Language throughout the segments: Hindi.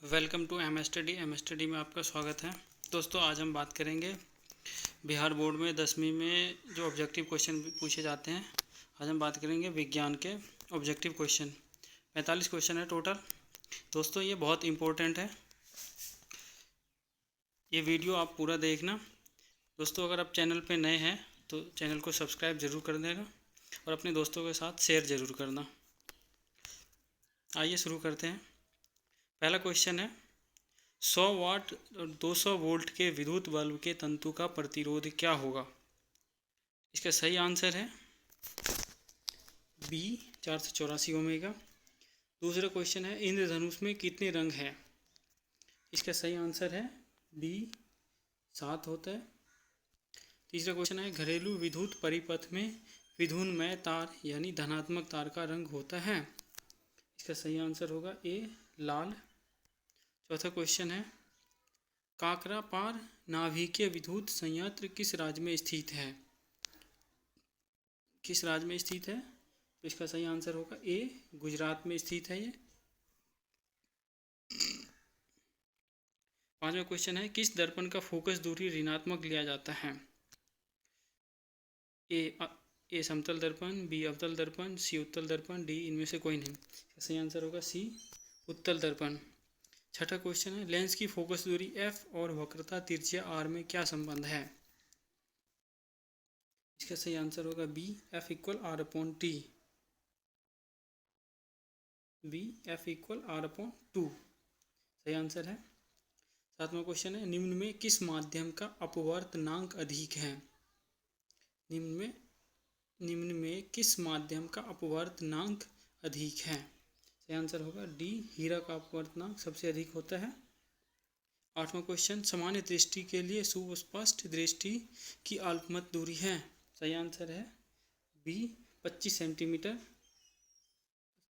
वेलकम टू एम स्टडी में आपका स्वागत है। दोस्तों, आज हम बात करेंगे बिहार बोर्ड में 10वीं में जो ऑब्जेक्टिव क्वेश्चन पूछे जाते हैं। आज हम बात करेंगे विज्ञान के ऑब्जेक्टिव क्वेश्चन। 45 क्वेश्चन है टोटल। दोस्तों, ये बहुत इम्पोर्टेंट है, ये वीडियो आप पूरा देखना। दोस्तों, अगर आप चैनल पे नए हैं तो चैनल को सब्सक्राइब ज़रूर कर देना और अपने दोस्तों के साथ शेयर ज़रूर करना। आइए शुरू करते हैं। पहला क्वेश्चन है, 100 वाट और 200 वोल्ट के विद्युत बल्ब के तंतु का प्रतिरोध क्या होगा? इसका सही आंसर है बी 484 ओमेगा। दूसरा क्वेश्चन है, इंद्रधनुष में कितने रंग हैं? इसका सही आंसर है बी 7 होता है। तीसरा क्वेश्चन है, घरेलू विद्युत परिपथ में विद्युन्मय तार यानी धनात्मक तार का रंग होता है। इसका सही आंसर होगा ए लाल। चौथा क्वेश्चन है, काकरापार नाभिकीय विद्युत संयंत्र किस राज्य में स्थित है? किस राज्य में स्थित है? तो इसका सही आंसर होगा ए गुजरात में स्थित है ये। पांचवा क्वेश्चन है, किस दर्पण का फोकस दूरी ऋणात्मक लिया जाता है? ए समतल दर्पण, बी अवतल दर्पण, सी उत्तल दर्पण, डी इनमें से कोई नहीं। इसका सही आंसर होगा सी उत्तल दर्पण। छठा क्वेश्चन है, लेंस की फोकस दूरी एफ और वक्रता तिरछिया आर में क्या संबंध है? इसका सही आंसर होगा B F equal R upon T. B F equal R upon 2 सही आंसर है। सातवां क्वेश्चन है, निम्न में किस माध्यम का अपवर्तनांक अधिक है? निम्न में किस माध्यम का अपवर्तनांक अधिक है? सही आंसर होगा डी हीरा का अपवर्तनांक सबसे अधिक होता है। आठवां क्वेश्चन, सामान्य दृष्टि के लिए सुस्पष्ट दृष्टि की अल्पमत दूरी है? सही आंसर है बी 25 सेंटीमीटर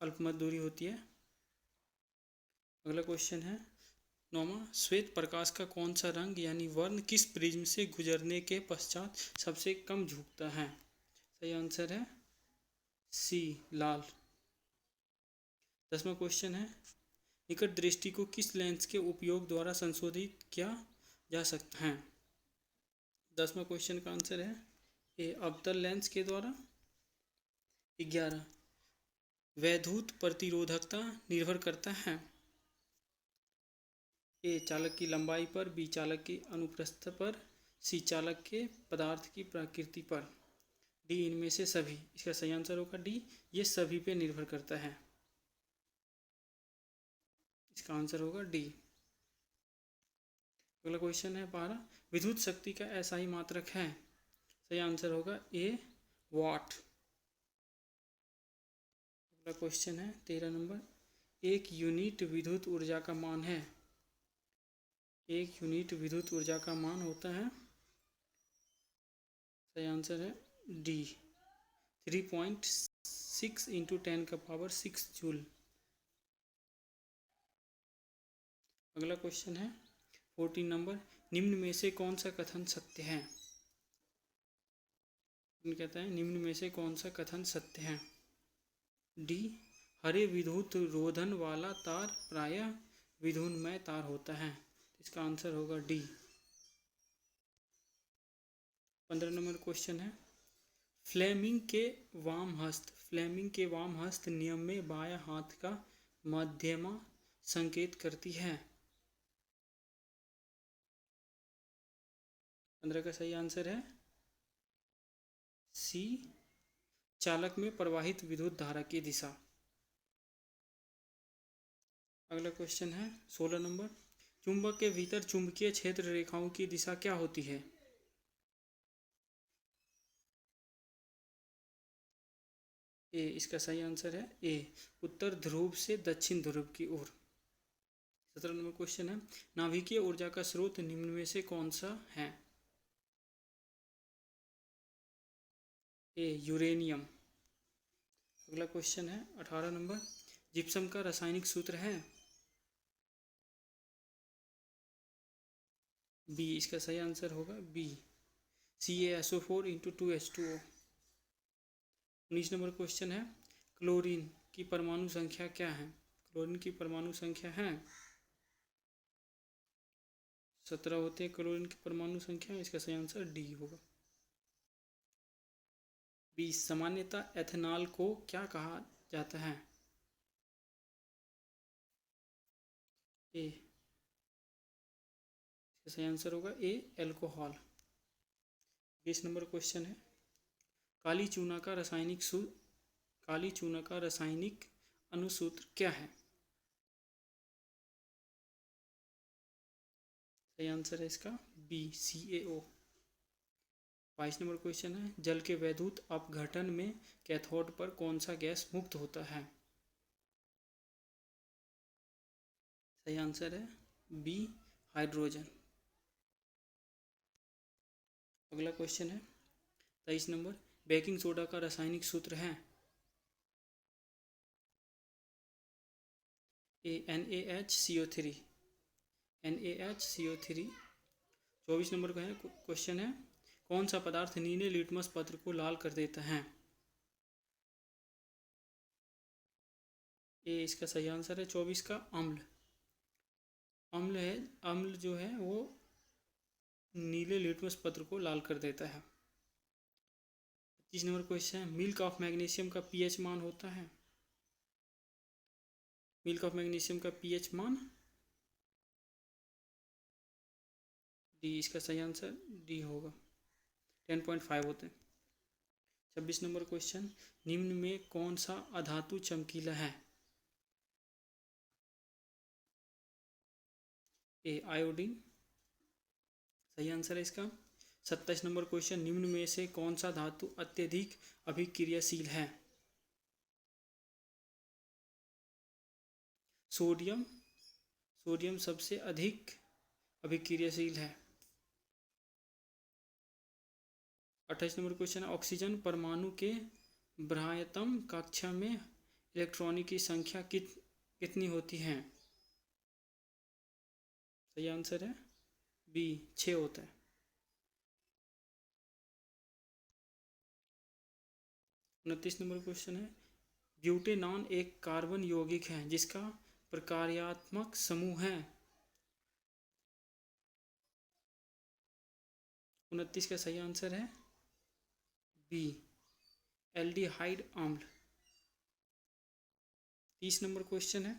अल्पमत दूरी होती है। अगला क्वेश्चन है, नौवां, श्वेत प्रकाश का कौन सा रंग यानी वर्ण किस प्रिज्म से गुजरने के पश्चात सबसे कम झुकता है? सही आंसर है सी लाल। 10वां क्वेश्चन है, निकट दृष्टि को किस लेंस के उपयोग द्वारा संशोधित किया जा सकता है? 10वां क्वेश्चन का आंसर है ए अवतल लेंस के द्वारा। 11, वैद्युत प्रतिरोधकता निर्भर करता है ए चालक की लंबाई पर, बी चालक की अनुप्रस्थ पर, सी चालक के पदार्थ की प्रकृति पर, डी इनमें से सभी। इसका सही आंसर होगा डी ये सभी पे निर्भर करता है। इसका आंसर होगा डी। अगला क्वेश्चन है 12, विद्युत शक्ति का ऐसा ही मात्रक है? सही आंसर होगा ए वाट। अगला क्वेश्चन है 13 नंबर, एक यूनिट विद्युत ऊर्जा का मान है? एक यूनिट विद्युत ऊर्जा का मान होता है, सही आंसर है डी 3.6 इंटू 10⁻⁶ जूल। अगला क्वेश्चन है 14 नंबर, निम्न में से कौन सा कथन सत्य है? कहता है निम्न में से कौन सा कथन सत्य है? डी हरे विद्युत रोधन वाला तार प्रायः विद्युन्मय तार होता है। इसका आंसर होगा डी। 15 नंबर क्वेश्चन है, फ्लेमिंग के वाम हस्त नियम में बायां हाथ का मध्यमा संकेत करती है? 15 का सही आंसर है सी चालक में प्रवाहित विद्युत धारा की दिशा। अगला क्वेश्चन है 16 नंबर, चुंबक के भीतर चुंबकीय क्षेत्र रेखाओं की दिशा क्या होती है? ए इसका सही आंसर है ए उत्तर ध्रुव से दक्षिण ध्रुव की ओर। 17 नंबर क्वेश्चन है, नाभिकीय ऊर्जा का स्रोत निम्न में से कौन सा है? ए यूरेनियम। अगला क्वेश्चन है 18 नंबर, जिप्सम का रासायनिक सूत्र है? बी इसका सही आंसर होगा B CaSO4 into 2H2O। 19 number question है, क्लोरीन की परमाणु संख्या क्या है? क्लोरीन की परमाणु संख्या है 17 होते हैं क्लोरीन की परमाणु संख्या। इसका सही आंसर डी होगा। 20 सामान्यतः एथेनॉल को क्या कहा जाता है? ए, इसका सही आंसर होगा ए, एल्कोहल। 20 नंबर क्वेश्चन है, काली चूना का रासायनिक अनुसूत्र क्या है? सही आंसर है इसका बी, CaO। 22 नंबर क्वेश्चन है, जल के वैद्युत अपघटन में कैथोड पर कौन सा गैस मुक्त होता है? सही आंसर है बी, हाइड्रोजन। अगला क्वेश्चन है 23 नंबर, बेकिंग सोडा का रासायनिक सूत्र है? ए, NaHCO3। NaHCO3। 24 नंबर का है क्वेश्चन है, कौन सा पदार्थ नीले लिटमस पत्र को लाल कर देता है? ए, इसका सही आंसर है 24 का अम्ल। अम्ल है, अम्ल जो है वो नीले लिटमस पत्र को लाल कर देता है। 25 नंबर क्वेश्चन है, मिल्क ऑफ मैग्नीशियम का pH मान होता है? मिल्क ऑफ मैग्नीशियम का pH मान डी, इसका सही आंसर डी होगा, 10.5 होते हैं। 26 नंबर क्वेश्चन, निम्न में कौन सा अधातु चमकीला है? ए, आयोडीन। सही आंसर है इसका। 27 नंबर क्वेश्चन, निम्न में से कौन सा धातु अत्यधिक अभिक्रियाशील है? सोडियम। सोडियम सबसे अधिक अभिक्रियाशील है। 28 नंबर क्वेश्चन है, ऑक्सीजन परमाणु के बाह्यतम कक्षा में इलेक्ट्रॉनों की संख्या कितनी होती है? सही आंसर है बी, 6 होता है। 29 नंबर क्वेश्चन है, ब्यूटेनॉन एक कार्बन यौगिक है जिसका प्रकार्यात्मक समूह है? 29 का सही आंसर है बी, एल्डिहाइड अम्ल। 30 नंबर क्वेश्चन है,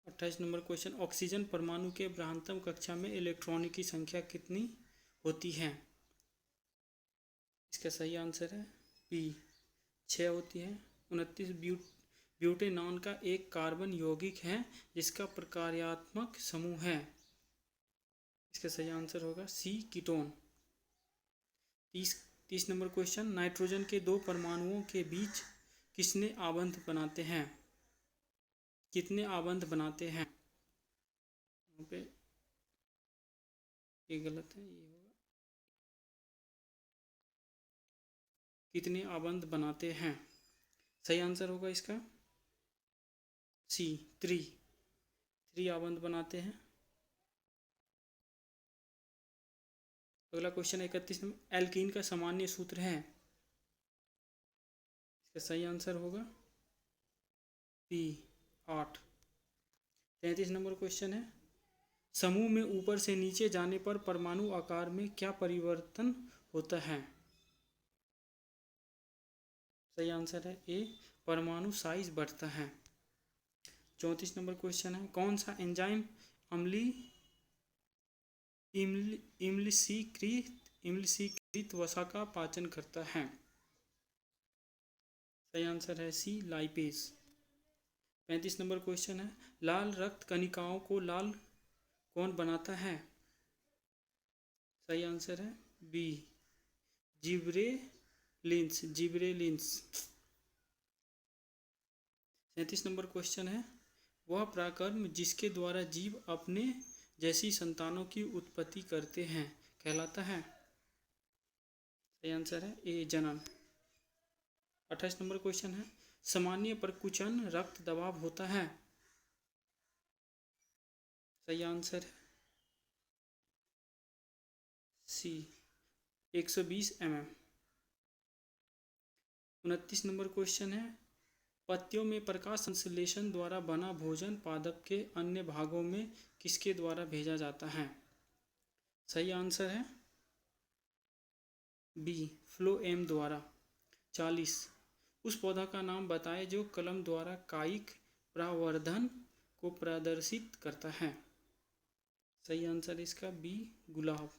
अट्ठाईस नंबर क्वेश्चन, ऑक्सीजन परमाणु के बाह्यतम कक्षा में इलेक्ट्रॉनों की संख्या कितनी होती है? इसका सही आंसर है बी, 6 होती है। 29, ब्यूटेनॉन का एक कार्बन यौगिक है जिसका प्रकार्यात्मक समूह है? इसका सही आंसर होगा सी, कीटोन। 30 नंबर क्वेश्चन, नाइट्रोजन के दो परमाणुओं के बीच कितने आबंध बनाते हैं? कितने आबंध बनाते हैं? यहाँ पे ये गलत है, ये होगा कितने आबंध बनाते हैं। सही आंसर होगा इसका सी, 3 आबंध बनाते हैं। अगला क्वेश्चन 31 नंबर, एल्कीन का सामान्य सूत्र है? इसका सही आंसर होगा बी, 8। 33 नंबर क्वेश्चन है, समूह में ऊपर से नीचे जाने पर परमाणु आकार में क्या परिवर्तन होता है? सही आंसर है ए, परमाणु साइज बढ़ता है। 34 नंबर क्वेश्चन है, कौन सा एंजाइम इम्लसीकृत वसा का पाचन करता है? सही आंसर है सी, लाइपेज। 35 नंबर क्वेश्चन है, लाल रक्त कणिकाओं को लाल कौन बनाता है? सही आंसर है बी, जिब्रेलिन्स। 37 नंबर क्वेश्चन है, वह परागकण जिसके द्वारा जीव अपने जैसी संतानों की उत्पत्ति करते हैं कहलाता है? सही आंसर है ए, जनन। 28 नंबर क्वेश्चन है, सामान्य परकुचन रक्त दबाव होता है? सही आंसर है सी 120 mm। 29 नंबर क्वेश्चन है, पत्तियों में प्रकाश संश्लेषण द्वारा बना भोजन पादप के अन्य भागों में किसके द्वारा भेजा जाता है? सही आंसर है बी फ्लोएम द्वारा। 40 उस पौधा का नाम बताएं जो कलम द्वारा कायिक प्रवर्धन को प्रदर्शित करता है। सही आंसर इसका बी गुलाब।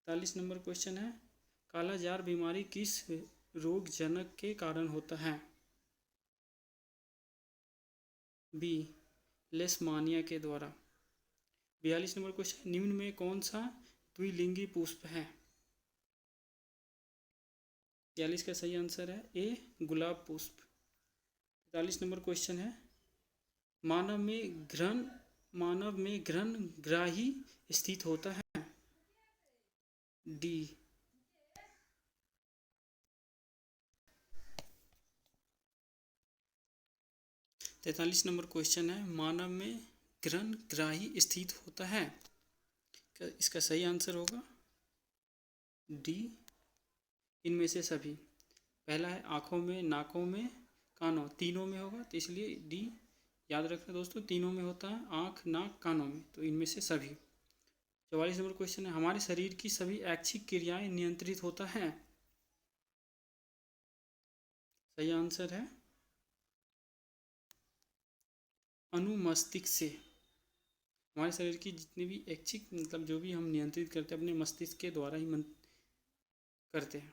41 नंबर क्वेश्चन है, काला जार बीमारी किस रोगजनक के कारण होता है? बी लेशमानिया के द्वारा। 42 नंबर क्वेश्चन, निम्न में कौन सा द्विलिंगी पुष्प है? 42 का सही आंसर है ए गुलाब पुष्प। 45 नंबर क्वेश्चन है, मानव में घ्राण ग्राही स्थित होता है? डी। 43 नंबर क्वेश्चन है, मानव में घ्राण ग्राही स्थित होता है? इसका सही आंसर होगा डी इनमें से सभी। पहला है आँखों में, नाकों में, कानों, तीनों में होगा, तो इसलिए डी याद रखना दोस्तों, तीनों में होता है, आँख, नाक, कानों में, तो इनमें से सभी। 44 नंबर क्वेश्चन है, हमारे शरीर की सभी ऐच्छिक क्रियाएं नियंत्रित होता है? सही आंसर है अनुमस्तिष्क से। हमारे शरीर की जितनी भी ऐच्छिक मतलब जो भी हम नियंत्रित करते हैं अपने मस्तिष्क के द्वारा ही करते हैं।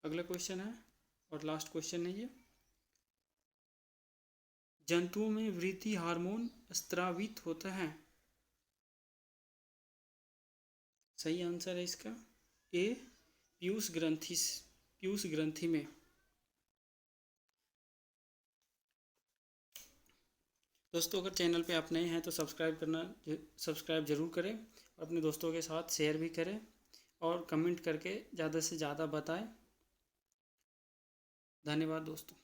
अगला क्वेश्चन है और लास्ट क्वेश्चन है ये, जंतुओं में वृद्धि हार्मोन स्रावित होता है? सही आंसर है इसका ए पीयूष ग्रंथि में। दोस्तों अगर चैनल पे आप नए हैं तो सब्सक्राइब जरूर करें, अपने दोस्तों के साथ शेयर भी करें और कमेंट करके ज़्यादा से ज़्यादा बताएं। धन्यवाद दोस्तों।